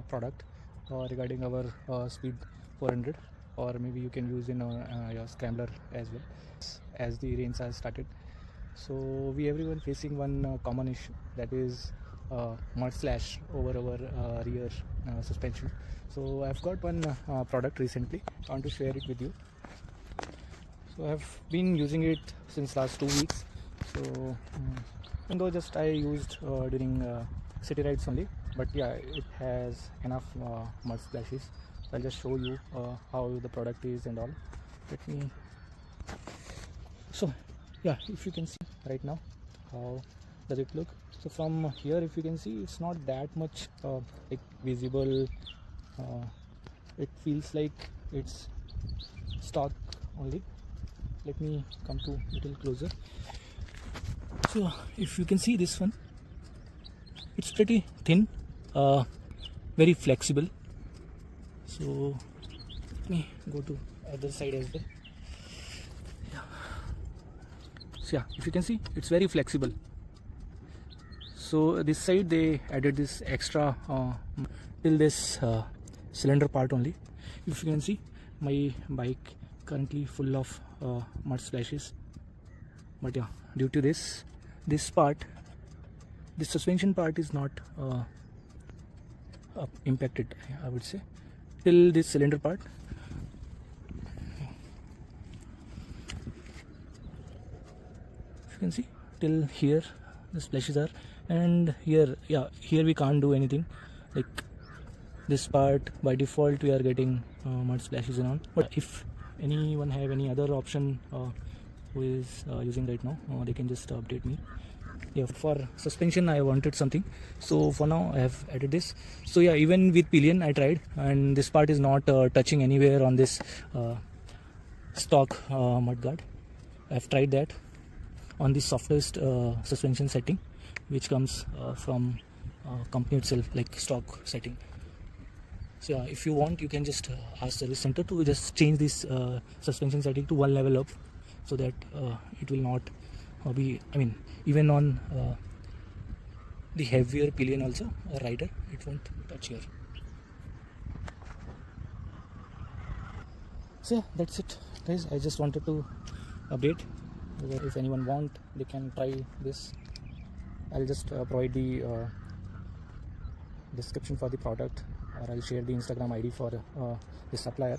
product regarding our speed 400, or maybe you can use in your scrambler as well, as the rains are started. So we everyone facing one common issue, that is mud slash over our rear suspension. So I've got one product recently. I want to share it with you. So I've been using it since last 2 weeks. So even though just I used during city rides only, but yeah, it has enough mud splashes. So I'll just show you how the product is and all. Let me. So yeah, if you can see right now, how does it look? So from here, if you can see, it's not that much like visible. It feels like it's stock only. Let me come to little closer. So if you can see this one, it's pretty thin, very flexible. So let me go to other side as well. So yeah, if you can see, it's very flexible. So this side they added this extra till this cylinder part only. If you can see, my bike currently full of mud splashes, but yeah, due to this part, this suspension part is not impacted, I would say, till this cylinder part. You can see till here the splashes are, and here, yeah, here we can't do anything. Like this part, by default we are getting mud splashes and all. But if anyone have any other option who is using right now, they can just update me. Yeah, for suspension I wanted something, so for now I have added this. So yeah, even with pillion I tried, and this part is not touching anywhere on this stock mud guard. I have tried that on the softest suspension setting, which comes from company itself, like stock setting. So yeah, if you want, you can just ask service center to just change this suspension setting to one level up, so that it will not be, I mean, even on the heavier pillion also, or rider, it won't touch here. So yeah, that's it guys. I just wanted to update. If anyone want, they can try this. I'll just provide the description for the product, or I'll share the Instagram ID for the supplier.